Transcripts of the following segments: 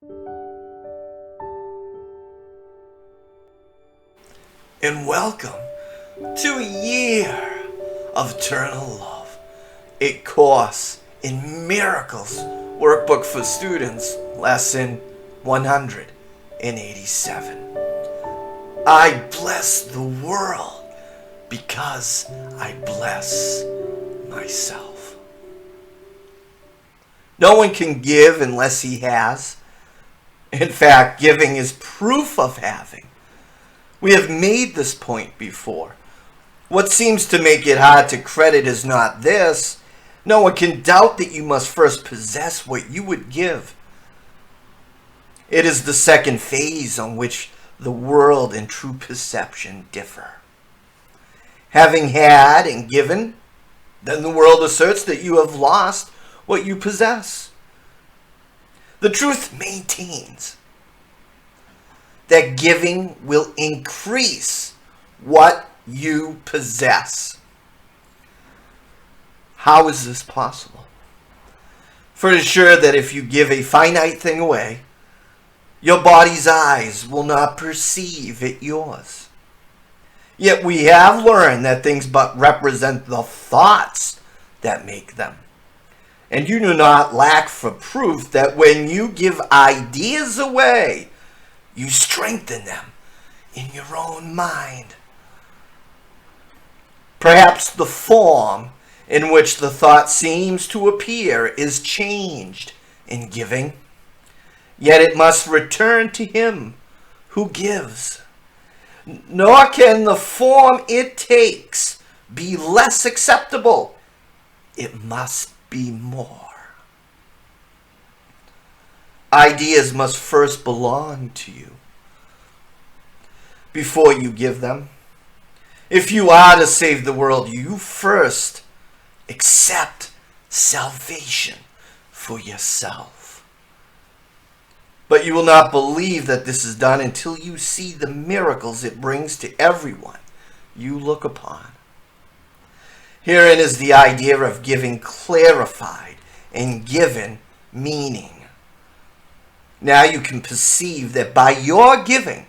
And welcome to a year of eternal love, a course in miracles, workbook for students, lesson 187. I bless the world because I bless myself. No one can give unless he has. In fact, giving is proof of having. We have made this point before. What seems to make it hard to credit is not this. No one can doubt that you must first possess what you would give. It is the second phase on which the world and true perception differ. Having had and given, then the world asserts that you have lost what you possess. The truth maintains that giving will increase what you possess. How is this possible? For it is sure that if you give a finite thing away, your body's eyes will not perceive it yours. Yet we have learned that things but represent the thoughts that make them. And you do not lack for proof that when you give ideas away, you strengthen them in your own mind. Perhaps the form in which the thought seems to appear is changed in giving, yet it must return to him who gives. Nor can the form it takes be less acceptable. It must be more. Ideas must first belong to you before you give them. If you are to save the world, you first accept salvation for yourself. But you will not believe that this is done until you see the miracles it brings to everyone you look upon. Herein is the idea of giving clarified and given meaning. Now you can perceive that by your giving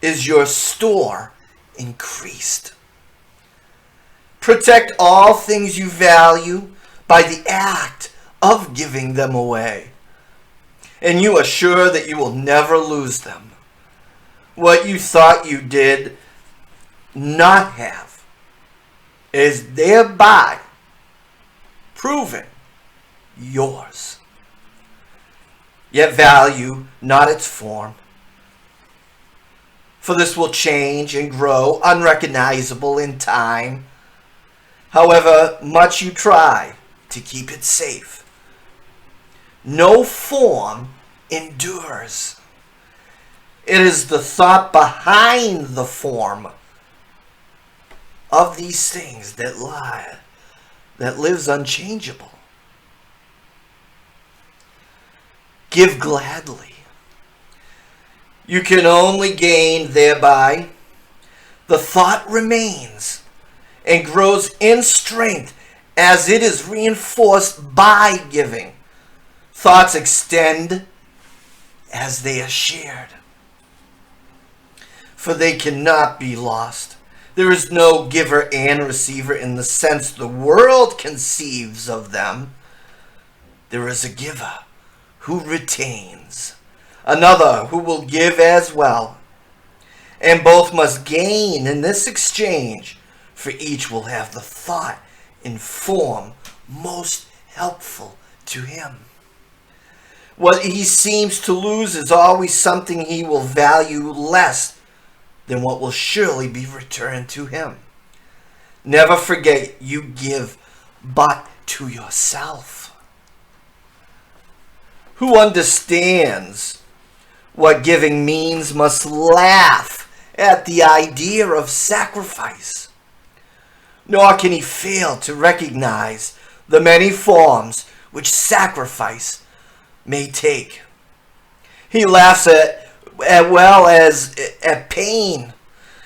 is your store increased. Protect all things you value by the act of giving them away, and you are sure that you will never lose them. What you thought you did not have is thereby proven yours. Yet value not its form, for this will change and grow unrecognizable in time, however much you try to keep it safe. No form endures. It is the thought behind the form of these things that lives unchangeable. Give gladly. You can only gain thereby. The thought remains and grows in strength as it is reinforced by giving. Thoughts extend as they are shared, for they cannot be lost. There is no giver and receiver in the sense the world conceives of them. There is a giver who retains, another who will give as well, and both must gain in this exchange, for each will have the thought in form most helpful to him. What he seems to lose is always something he will value less than what will surely be returned to him. Never forget you give but to yourself. Who understands what giving means must laugh at the idea of sacrifice. Nor can he fail to recognize the many forms which sacrifice may take. He laughs at well as at pain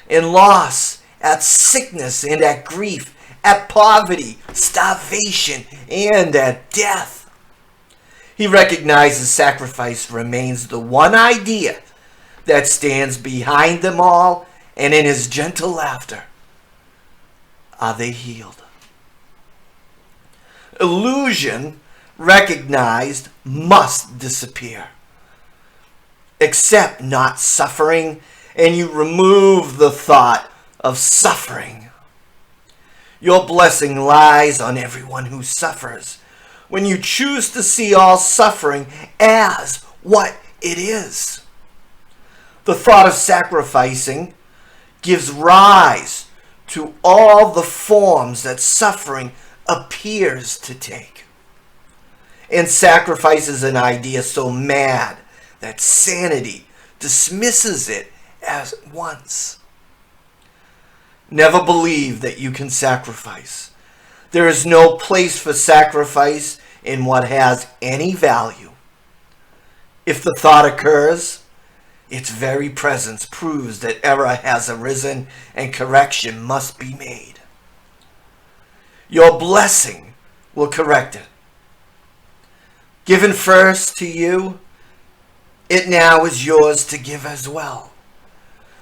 and loss, at sickness and at grief, at poverty, starvation, and at death. He recognizes sacrifice remains the one idea that stands behind them all, and in his gentle laughter are they healed. Illusion, recognized, must disappear. Accept not suffering, and you remove the thought of suffering. Your blessing lies on everyone who suffers when you choose to see all suffering as what it is. The thought of sacrificing gives rise to all the forms that suffering appears to take. And sacrifice is an idea so mad that sanity dismisses it at once. Never believe that you can sacrifice. There is no place for sacrifice in what has any value. If the thought occurs, its very presence proves that error has arisen and correction must be made. Your blessing will correct it. Given first to you, it now is yours to give as well.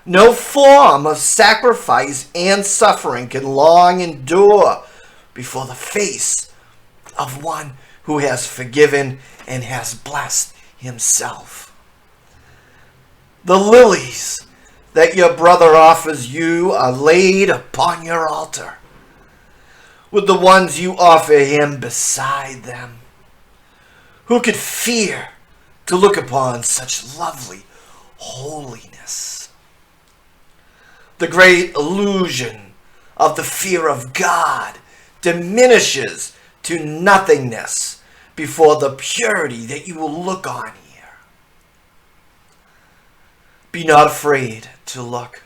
No form of sacrifice and suffering can long endure before the face of one who has forgiven and has blessed himself. The lilies that your brother offers you are laid upon your altar, with the ones you offer him beside them. Who could fear to look upon such lovely holiness? The great illusion of the fear of God diminishes to nothingness before the purity that you will look on here. Be not afraid to look.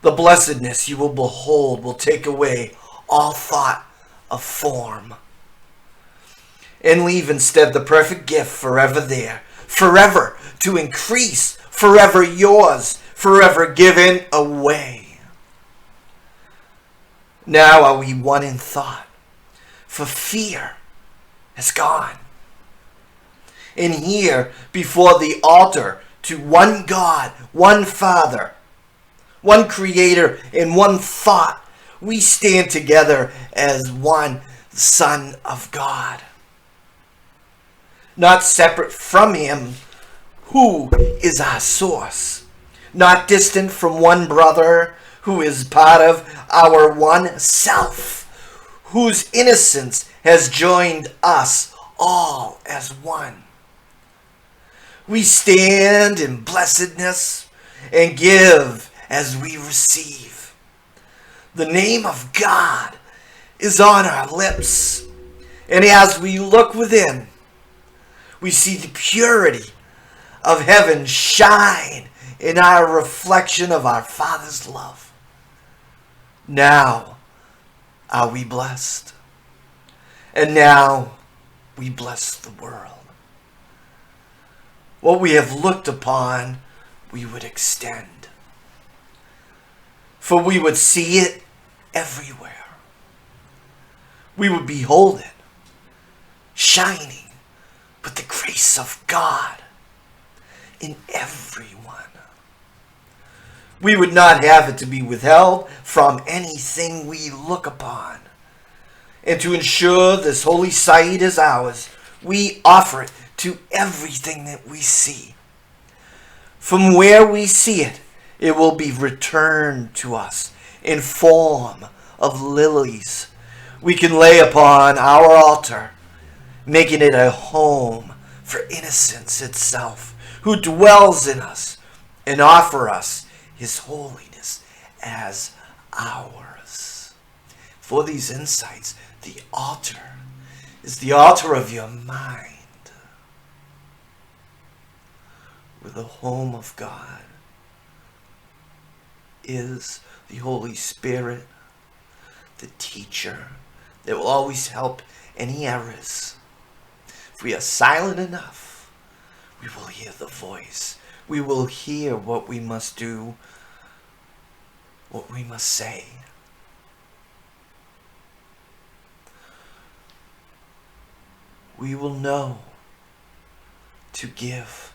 The blessedness you will behold will take away all thought of form and leave instead the perfect gift forever there, forever to increase, forever yours, forever given away. Now are we one in thought, for fear has gone. And here before the altar to one God, one Father, one Creator, and one thought, we stand together as one Son of God. Not separate from Him, who is our source. Not distant from one brother, who is part of our one self, whose innocence has joined us all as one. We stand in blessedness and give as we receive. The name of God is on our lips, and as we look within, we see the purity of heaven shine in our reflection of our Father's love. Now are we blessed, and now we bless the world. What we have looked upon, we would extend, for we would see it everywhere. We would behold it, shining with the grace of God in everyone. We would not have it to be withheld from anything we look upon. And to ensure this holy sight is ours, we offer it to everything that we see. From where we see it, it will be returned to us in form of lilies we can lay upon our altar, making it a home for innocence itself, who dwells in us, and offer us His holiness as ours. For these insights, the altar is the altar of your mind, where the home of God is the Holy Spirit, the teacher that will always help any errors. If we are silent enough, we will hear the voice. We will hear what we must do, what we must say. we will know to give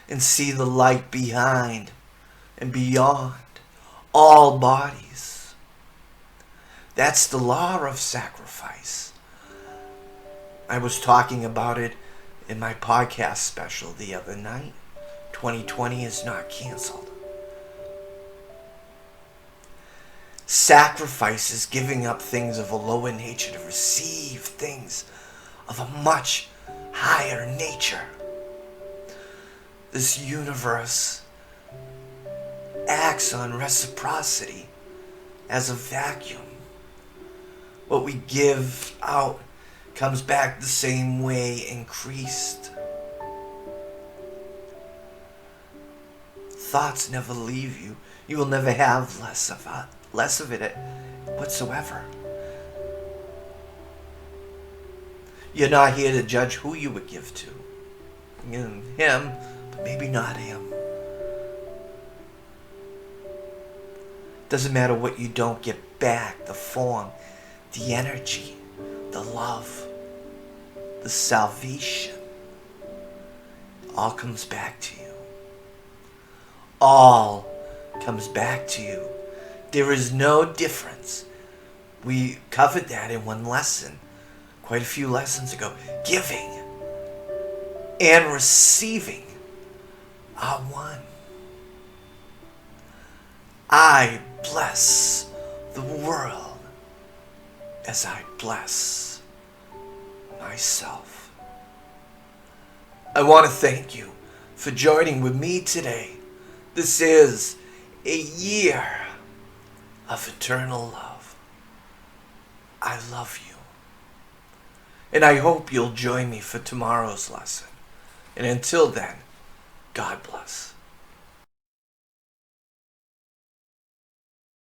and see the light behind and beyond all bodies. That's the law of sacrifice. I was talking about it in my podcast special the other night. 2020 is not canceled. Sacrifice is giving up things of a lower nature to receive things of a much higher nature. This universe acts on reciprocity as a vacuum. What we give out comes back the same way, increased. Thoughts never leave you. You will never have less of it whatsoever. You're not here to judge who you would give to. Him, but maybe not him. Doesn't matter what you don't get back, the form, the energy, the love, the salvation. All comes back to you. All comes back to you. There is no difference. We covered that in one lesson, quite a few lessons ago. Giving and receiving are one. I bless the world as I bless myself. I want to thank you for joining with me today. This is a year of eternal love. I love you. And I hope you'll join me for tomorrow's lesson. And until then, God bless.